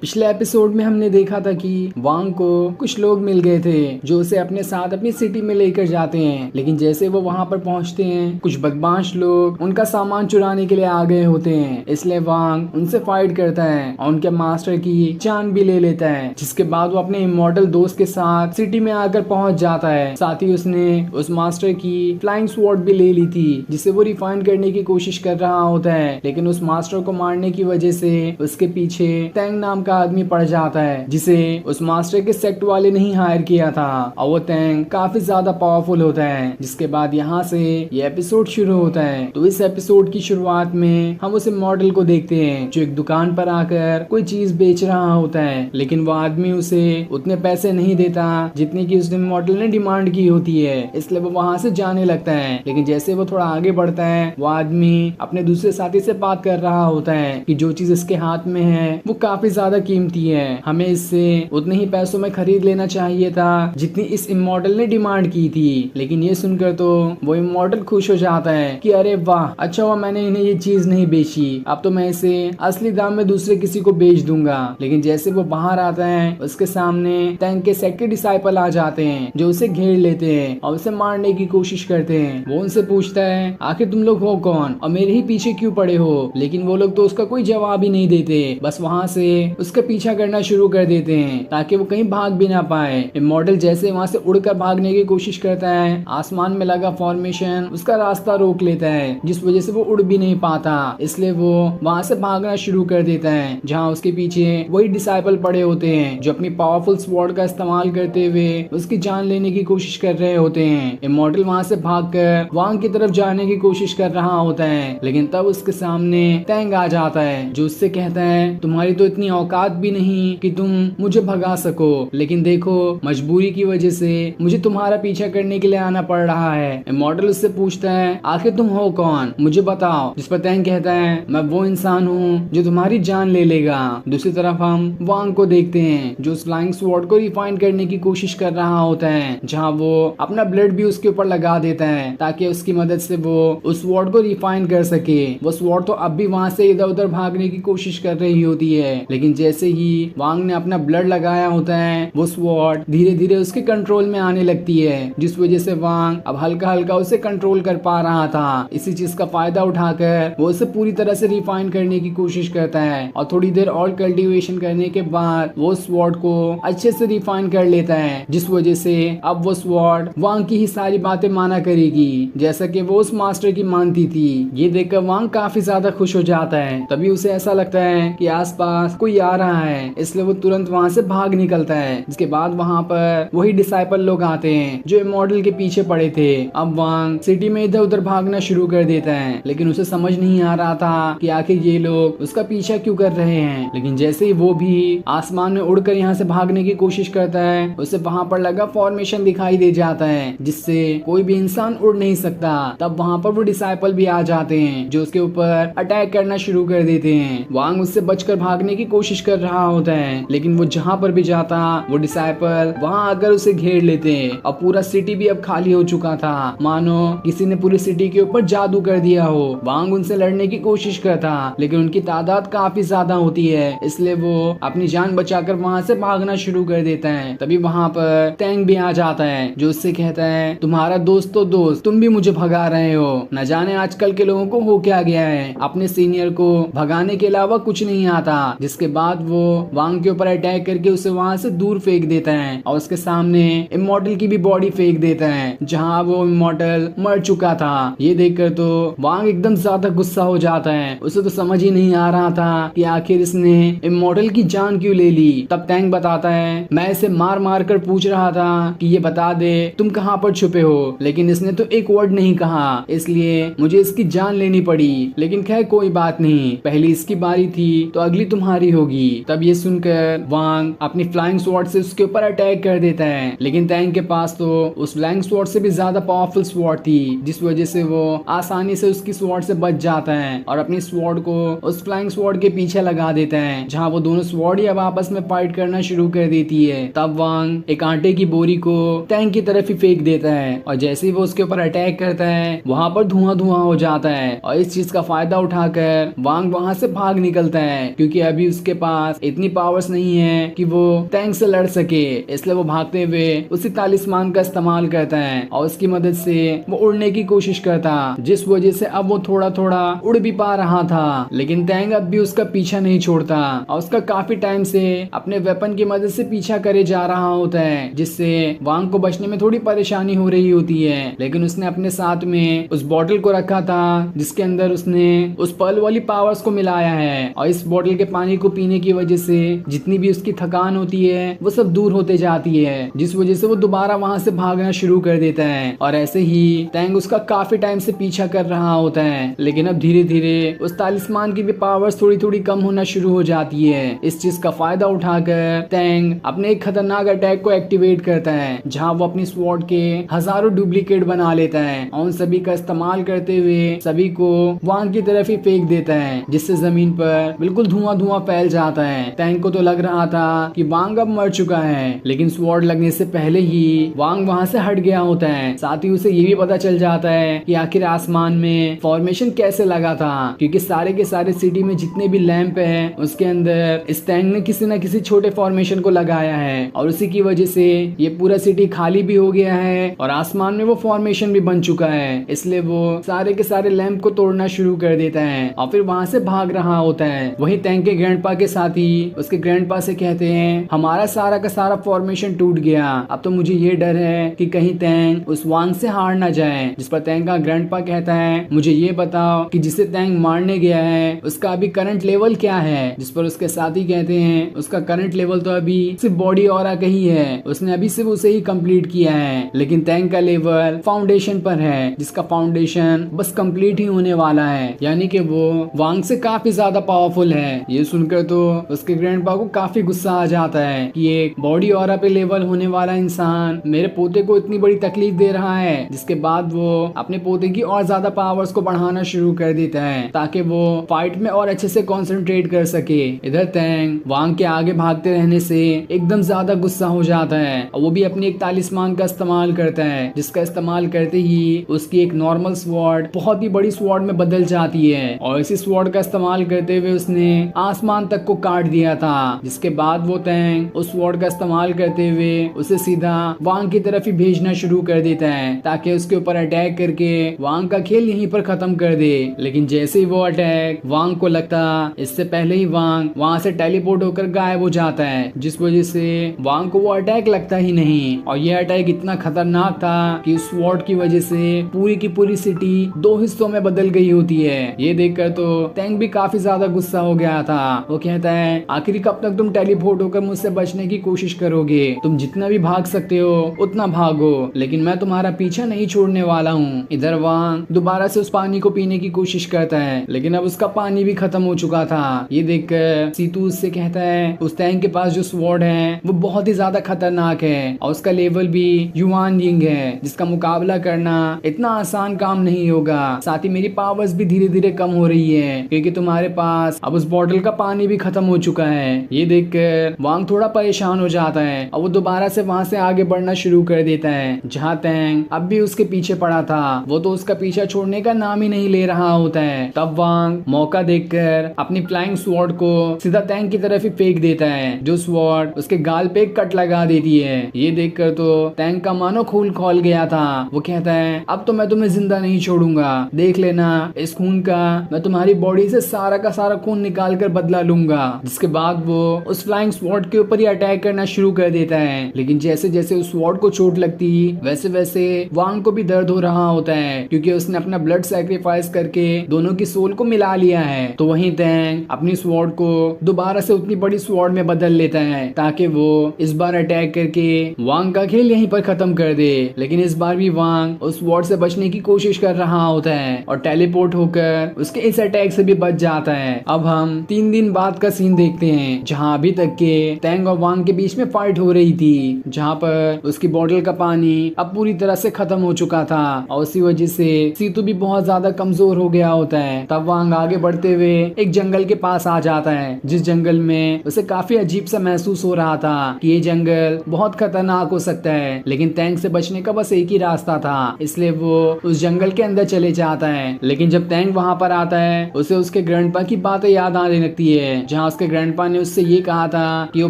पिछले एपिसोड में हमने देखा था कि वांग को कुछ लोग मिल गए थे जो उसे अपने साथ अपनी सिटी में लेकर जाते हैं, लेकिन जैसे वो वहां पर पहुंचते हैं कुछ बदमाश लोग उनका सामान चुराने के लिए आ गए होते हैं। इसलिए वांग उनसे फाइट करता है और उनके मास्टर की जान भी ले लेता है, जिसके बाद वो अपने इमॉर्टल दोस्त के साथ सिटी में आकर पहुंच जाता है। साथ ही उसने उस मास्टर की फ्लाइंग स्वॉर्ड भी ले ली थी जिसे वो रिफाइन करने की कोशिश कर रहा होता है, लेकिन उस मास्टर को मारने की वजह से उसके पीछे तेंग नाम का आदमी पड़ जाता है जिसे उस मास्टर के सेक्ट वाले नहीं हायर किया था और वो तेंग काफी ज्यादा पावरफुल होता है। जिसके बाद यहाँ से ये एपिसोड शुरू होता है। तो इस एपिसोड की शुरुआत में हम उस मॉडल को देखते हैं जो एक दुकान पर आकर कोई चीज बेच रहा होता है, लेकिन वो आदमी उसे उतने पैसे नहीं देता जितने की उस मॉडल ने डिमांड की होती है। इसलिए वो वहाँ से जाने लगता है, लेकिन जैसे वो थोड़ा आगे बढ़ता है वो आदमी अपने दूसरे साथी से बात कर रहा होता है कि जो चीज इसके हाथ में है वो काफी ज्यादा कीमती है, हमें इससे उतने ही पैसों में खरीद लेना चाहिए था जितनी इस इमॉर्टल ने डिमांड की थी। लेकिन ये सुनकर तो वो इमॉर्टल खुश हो जाता है कि अरे वाह, अच्छा हुआ मैंने इन्हें ये चीज नहीं बेची, अब तो मैं इसे असली दाम में दूसरे किसी को बेच दूंगा। लेकिन जैसे वो बाहर आता है उसके सामने टैंक के सेक्टर डिसाइपल आ जाते हैं जो उसे घेर लेते हैं और उसे मारने की कोशिश करते हैं। वो उनसे पूछता है आखिर तुम लोग हो कौन और मेरे ही पीछे क्यों पड़े हो, लेकिन वो लोग तो उसका कोई जवाब ही नहीं देते, बस वहाँ से उसका पीछा करना शुरू कर देते हैं ताकि वो कहीं भाग भी ना पाए। इमॉर्टल जैसे वहाँ से उड़कर भागने की कोशिश करता है, आसमान में लगा फॉर्मेशन उसका रास्ता रोक लेता है जिस वजह से वो उड़ भी नहीं पाता। इसलिए वो वहाँ से भागना शुरू कर देता है जहाँ उसके पीछे वही डिसाइपल पड़े होते हैं जो अपनी पावरफुल स्वॉर्ड का इस्तेमाल करते हुए उसकी जान लेने की कोशिश कर रहे होते हैं। इमॉर्टल वहाँ से भागकर वांग की तरफ जाने की कोशिश कर रहा होता है, लेकिन तब उसके सामने तेंग आ जाता है जो उससे कहता है तुम्हारी तो इतनी औकात भी नहीं कि तुम मुझे भगा सको, लेकिन देखो मजबूरी की वजह से मुझे तुम्हारा पीछा करने के लिए आना पड़ रहा है। इमॉर्टल उससे पूछता है आखिर तुम हो कौन, मुझे बताओ, जिस पर तेंग कहता है मैं वो इंसान हूँ जो तुम्हारी जान ले लेगा। दूसरी तरफ हम वांग को देखते हैं जो उस फ्लाइंग स्वॉर्ड को रिफाइन करने की कोशिश कर रहा होता है, जहाँ वो अपना ब्लड भी उसके ऊपर लगा देता है ताकि उसकी मदद से वो उस स्वॉर्ड को रिफाइन कर सके। वो स्वॉर्ड तो अब भी वहाँ से इधर उधर भागने की कोशिश कर रही होती है, लेकिन जैसे ही वांग ने अपना ब्लड लगाया होता है वो स्वॉर्ड धीरे धीरे उसके कंट्रोल में आने लगती है, जिस वजह से वांग अब हल्का हल्का उसे कंट्रोल कर पा रहा था। इसी चीज का फायदा उठाकर वो उसे पूरी तरह से रिफाइन करने की कोशिश करता है और थोड़ी देर और कल्टीवेशन करने के बाद वो स्वॉर्ड को अच्छे से रिफाइन कर लेता है, जिस वजह से अब वो स्वॉर्ड वांग की ही सारी बातें माना करेगी जैसा कि वो उस मास्टर की मानती थी। ये देखकर वांग काफी ज्यादा खुश हो जाता है। तभी उसे ऐसा लगता है कि आसपास कोई आ रहा है, इसलिए वो तुरंत वहाँ से भाग निकलता है। जिसके बाद वहाँ पर वही डिसाइपल लोग आते हैं जो मॉडल के पीछे पड़े थे। अब वांग सिटी में इधर उधर भागना शुरू कर देता है, लेकिन उसे समझ नहीं आ रहा था कि आखिर ये लोग उसका पीछा क्यों कर रहे हैं। लेकिन जैसे ही वो भी आसमान में उड़कर यहाँ से भागने की कोशिश करता है उसे वहाँ पर लगा फॉर्मेशन दिखाई दे जाता है जिससे कोई भी इंसान उड़ नहीं सकता। तब वहाँ पर वो डिसाइपल भी आ जाते हैं जो उसके ऊपर अटैक करना शुरू कर देते हैं। वांग उससे बचकर भागने की कोशिश कर रहा होता है, लेकिन वो जहाँ पर भी जाता वो डिसाइपल वहाँ आकर उसे घेर लेते हैं और पूरा सिटी भी अब खाली हो चुका था, मानो किसी ने पूरी सिटी के ऊपर जादू कर दिया हो। वांग उनसे लड़ने की कोशिश करता, लेकिन उनकी तादाद काफी ज्यादा होती है, इसलिए वो अपनी जान बचाकर वहाँ से भागना शुरू कर देता है। तभी वहाँ पर तेंग भी आ जाता है जो उससे कहता है तुम्हारा दोस्त तो दोस्त, तुम भी मुझे भगा रहे हो, न जाने आजकल के लोगों को हो क्या गया है, अपने सीनियर को भगाने के अलावा कुछ नहीं आता। जिसके बाद वो वांग के ऊपर अटैक करके उसे वहाँ से दूर फेंक देता है और उसके सामने इमॉर्टल की भी बॉडी फेंक देता है जहाँ वो इमॉर्टल मर चुका था। ये देखकर तो वांग एकदम ज्यादा गुस्सा हो जाता है, उसे तो समझ ही नहीं आ रहा था कि आखिर इसने इमॉर्टल की जान क्यों ले ली। तब टैंक बताता है मैं इसे मार मार कर पूछ रहा था कि ये बता दे तुम कहाँ पर छुपे हो, लेकिन इसने तो एक वर्ड नहीं कहा, इसलिए मुझे इसकी जान लेनी पड़ी। लेकिन खैर कोई बात नहीं, पहली इसकी बारी थी तो अगली तुम्हारी होगी। तब ये सुनकर वांग अपनी फ्लाइंग स्वॉर्ड से उसके ऊपर अटैक कर देता है, लेकिन टैंक के पास तो उस फ्लाइंग स्वॉर्ड से भी ज्यादा पावरफुल स्वॉर्ड थी, जिस वजह से वो आसानी से उसकी स्वॉर्ड से बच जाता है और अपनी स्वॉर्ड को उस फ्लाइंग स्वॉर्ड के पीछे लगा देता है, जहाँ वो दोनों स्वॉर्ड ही अब आपस में फाइट करना शुरू कर देती है। तब वांग एक आटे की बोरी को टैंक की तरफ ही फेंक देता है और जैसे ही वो उसके ऊपर अटैक करता है वहाँ पर धुआं धुआं हो जाता है और इस चीज का फायदा उठाकर वांग वहाँ से भाग निकलता है, क्योंकि अभी उसके पास पास इतनी पावर्स नहीं है कि वो टैंक से लड़ सके, इसलिए वो भागते हुए उसी तालिस्मान का इस्तेमाल करता है और उसकी मदद से वो उड़ने की कोशिश करता, जिस वजह से अब वो थोड़ा थोड़ा उड़ भी पा रहा था। लेकिन टैंक अब भी उसका पीछा नहीं छोड़ता और उसका काफी टाइम से अपने वेपन की मदद से पीछा करे जा रहा होता है, जिससे वांग को बचने में थोड़ी परेशानी हो रही होती है। लेकिन उसने अपने साथ में उस बोतल को रखा था जिसके अंदर उसने उस पर्ल वाली पावर्स को मिलाया है और इस बोतल के पानी को पीने की वजह से जितनी भी उसकी थकान होती है वो सब दूर होते जाती है, जिस वजह से वो दोबारा वहां से भागना शुरू कर देता है। और ऐसे ही टैंग उसका काफी टाइम से पीछा कर रहा होता है। लेकिन अब धीरे धीरे उस तालिस्मान की भी पावर्स थोड़ी थोड़ी कम होना शुरू हो जाती है। इस चीज का फायदा उठाकर टैंग अपने एक खतरनाक अटैक को एक्टिवेट करता है, जहां वो अपनी स्वॉर्ड के हजारों डुप्लीकेट बना लेता है और उन सभी का इस्तेमाल करते हुए सभी को वांग की तरफ ही फेंक देता है, जिससे जमीन पर बिल्कुल धुआं धुआं फैल जाता है। टैंग को तो लग रहा था कि वांग अब मर चुका है, लेकिन स्वॉर्ड लगने से पहले ही वांग वहां से हट गया होता है। साथ ही उसे ये भी पता चल जाता है कि आखिर आसमान में फॉर्मेशन कैसे लगा था, क्योंकि सारे के सारे सिटी में जितने भी लैंप है उसके अंदर इस टैंक ने किसी न किसी छोटे फॉर्मेशन को लगाया है और उसी की वजह से ये पूरा सिटी खाली भी हो गया है और आसमान में वो फॉर्मेशन भी बन चुका है। इसलिए वो सारे के सारे लैंप को तोड़ना शुरू कर देता है और फिर वहां से भाग रहा होता है। वही टैंक के ग्रैंडपा के साथ ही उसके ग्रैंडपा से कहते हैं, हमारा सारा का सारा फॉर्मेशन टूट गया, अब तो मुझे ये डर है कि कहीं टैंक उस वांग से हार ना जाए। जिस पर टैंक का ग्रैंडपा कहता है, मुझे ये बताओ कि जिसे टैंक मारने गया है उसका अभी करंट लेवल क्या है। जिस पर उसके साथी कहते हैं, उसका करंट लेवल तो अभी सिर्फ बॉडी ऑरा का ही है, उसने अभी सिर्फ उसे ही कंप्लीट किया है। लेकिन टैंक का लेवल फाउंडेशन पर है, जिसका फाउंडेशन बस कंप्लीट ही होने वाला है, यानी कि वो वांग से काफी ज्यादा पावरफुल है। ये सुनकर तो उसके ग्रैंडपा को काफी गुस्सा आ जाता है कि एक बॉडी ऑरा पे लेवल होने वाला इंसान मेरे पोते को इतनी बड़ी तकलीफ दे रहा है। जिसके बाद वो अपने पोते की और ज्यादा पावर्स को बढ़ाना शुरू कर देता है ताकि वो फाइट में और अच्छे से कंसंट्रेट कर सके। इधर टैंग वांग के आगे भागते रहने से एकदम ज्यादा गुस्सा हो जाता है और वो भी अपनी एक तालिस्मान का इस्तेमाल करता है, जिसका इस्तेमाल करते ही उसकी एक नॉर्मल स्वॉर्ड बहुत ही बड़ी स्वॉर्ड में बदल जाती है और इसी स्वॉर्ड का इस्तेमाल करते हुए उसने आसमान तक को काट दिया था। जिसके बाद वो टैंग उस स्वॉर्ड का इस्तेमाल करते हुए उसे सीधा वांग की तरफ ही भेजना शुरू कर देता है ताकि उसके ऊपर अटैक करके वांग का खेल यहीं पर खत्म कर दे। लेकिन जैसे ही वो अटैक वांग को लगता, इससे पहले ही वांग वहां से टेलीपोर्ट होकर गायब हो जाता है, जिस वजह से वांग को वो अटैक लगता ही नहीं। और ये अटैक इतना खतरनाक था कि उस स्वॉर्ड की वजह से पूरी की पूरी सिटी दो हिस्सों में बदल गई होती है। ये देखकर तो टैंक भी काफी ज्यादा गुस्सा हो गया था। वो कहता है, आखिर कब तक तुम टेलीपोर्ट होकर मुझसे बचने की कोशिश करोगे? तुम जितना भी भाग सकते हो उतना भागो, लेकिन मैं तुम्हारा पीछा नहीं छोड़ने वाला हूँ। इधर वांग दोबारा से उस पानी को पीने की कोशिश करता है, लेकिन अब उसका पानी भी खत्म हो चुका था। ये देखकर सीतू उससे कहता है, उस टैंक के पास जो स्वॉर्ड है वो बहुत ही ज्यादा खतरनाक है और उसका लेवल भी युआन यिंग है, जिसका मुकाबला करना इतना आसान काम नहीं होगा। साथ ही मेरी पावर्स भी धीरे धीरे कम हो रही है क्योंकि तुम्हारे पास अब उस बॉटल का पानी भी खत्म हो चुका है। ये देखकर वांग थोड़ा परेशान हो जाता है और वो दोबारा से वहां से आगे बढ़ना शुरू कर देता है, जहाँ टैंक अब भी उसके पीछे पड़ा था। वो तो उसका पीछा छोड़ने का नाम ही नहीं ले रहा होता है। तब वांग मौका देखकर अपनी फ्लाइंग स्वॉर्ड को सीधा टैंक की तरफ ही फेंक देता है, जो स्वॉर्ड उसके गाल पे कट लगा देती है। ये देखकर तो टैंक का मानो खून खोल गया था। वो कहता है, अब तो मैं तुम्हें जिंदा नहीं छोड़ूंगा, देख लेना इस खून का मैं तुम्हारी बॉडी से सारा का सारा खून निकाल कर बदला लूंगा। जिसके बाद वो उस फ्लाइंग स्वॉर्ड के ऊपर ही अटैक करना शुरू कर देता है। लेकिन जैसे जैसे उस स्वॉर्ड को चोट लगती वैसे वैसे वांग को भी दर्द हो रहा होता है क्योंकि उसने अपना ब्लड सैक्रिफाइस करके दोनों की सोल को मिला लिया है। तो वहीं टैंक अपनी स्वॉर्ड को दोबारा से उतनी बड़ी स्वॉर्ड में बदल लेता है ताकि वो इस बार अटैक करके वांग का खेल यहीं पर खत्म कर दे। लेकिन इस बार भी वांग उस स्वॉर्ड से बचने की कोशिश कर रहा होता है और टेलीपोर्ट होकर उसके इस अटैक से भी बच जाता है। अब हम 3 दिन बाद का सीन देखते हैं, जहां अभी तक के टैंग और वांग के बीच में फाइट हो रही थी, जहां पर उसकी बॉटल का पानी अब पूरी तरह से खत्म हो चुका था और उसी वजह से सीतू भी बहुत ज्यादा कमजोर हो गया होता है। तब वांग आगे बढ़ते हुए एक जंगल के पास आ जाता है, जिस जंगल में उसे काफी अजीब सा महसूस हो रहा था कि ये जंगल बहुत खतरनाक हो सकता है। लेकिन टैंक से बचने का बस एक ही रास्ता था, इसलिए वो उस जंगल के अंदर चले जाता है। लेकिन जब टैंक वहां पर आता है उसे उसके ग्रैंडपा की बातें याद आने लगती है, जहाँ जहाँ उसके ग्रैंडपा ने उससे ये कहा था कि वो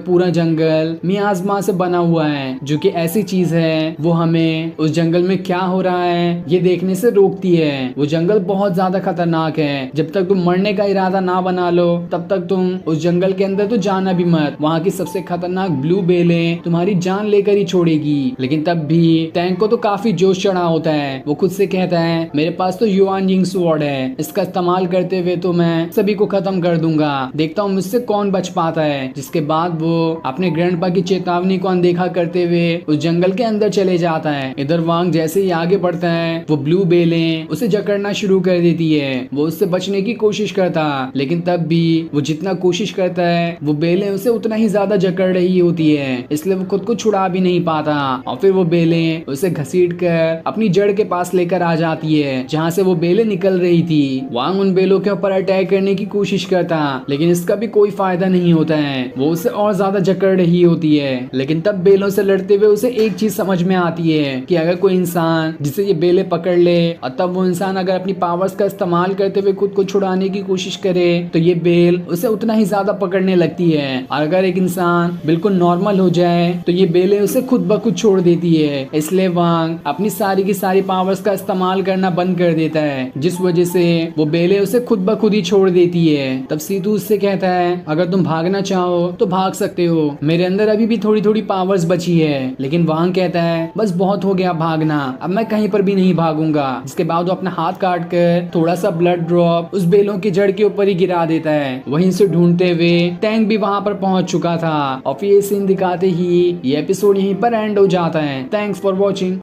पूरा जंगल मियाज़मा से बना हुआ है, जो कि ऐसी चीज है वो हमें उस जंगल में क्या हो रहा है ये देखने से रोकती है। वो जंगल बहुत ज्यादा खतरनाक है, जब तक तुम मरने का इरादा ना बना लो तब तक तुम उस जंगल के अंदर तो जाना भी मत। वहाँ की सबसे खतरनाक ब्लू बेलें तुम्हारी जान लेकर ही छोड़ेगी। लेकिन तब भी टैंक को तो काफी जोश चढ़ा होता है। वो खुद से कहता है मेरे पास तो युआन जिंग स्वॉर्ड है, इसका इस्तेमाल करते हुए तो मैं सभी को खत्म कर दूंगा, देखता हूँ मुझसे कौन बच पाता है। जिसके बाद वो अपने ग्रैंडपा की चेतावनी को अनदेखा करते हुए उस जंगल के अंदर चले जाता है। इधर वांग जैसे ही आगे बढ़ता है वो ब्लू बेलें उसे जकड़ना शुरू कर देती है। वो उससे बचने की कोशिश करता, लेकिन तब भी वो जितना कोशिश करता है वो बेलें उसे उतना ही ज्यादा जकड़ रही होती है, इसलिए वो खुद को छुड़ा भी नहीं पाता। और फिर वो बेलें उसे घसीट कर अपनी जड़ के पास लेकर आ जाती है, जहाँ से वो बेलें निकल रही थी। वांग उन बेलों के ऊपर अटैक करने की कोशिश करता, लेकिन इसका भी कोई फायदा नहीं होता है। वो उसे और ज्यादा जकड़ रही होती है। लेकिन तब बेलों से लड़ते हुए उसे एक चीज समझ में आती है कि अगर कोई इंसान जिसे ये बेलें पकड़ ले और तब वो इंसान अगर अपनी पावर्स का इस्तेमाल करते हुए खुद को छुड़ाने की कोशिश करे तो ये बेल उसे उतना ही ज्यादा पकड़ने लगती है। और अगर एक इंसान बिल्कुल नॉर्मल हो जाए तो ये बेलें उसे खुद ब खुद छोड़ देती है। इसलिए वांग अपनी सारी की सारी पावर्स का इस्तेमाल करना बंद कर देता है, जिस वजह से वो बेलें उसे खुद ब खुद ही छोड़ देती है। तब सीतू उससे कहता है अगर तुम भागना चाहो तो भाग सकते हो, मेरे अंदर अभी भी थोड़ी थोड़ी पावर्स बची है। लेकिन वांग कहता है बस बहुत हो गया भागना, अब मैं कहीं पर भी नहीं भागूंगा। जिसके बाद वो अपना हाथ काट कर थोड़ा सा ब्लड ड्रॉप उस बेलों की जड़ के ऊपर ही गिरा देता है। वहीं से ढूंढते हुए टैंक भी वहां पर पहुंच चुका था। और फिर ये सीन दिखाते ही ये एपिसोड यहीं पर एंड हो जाता है। Thanks for watching.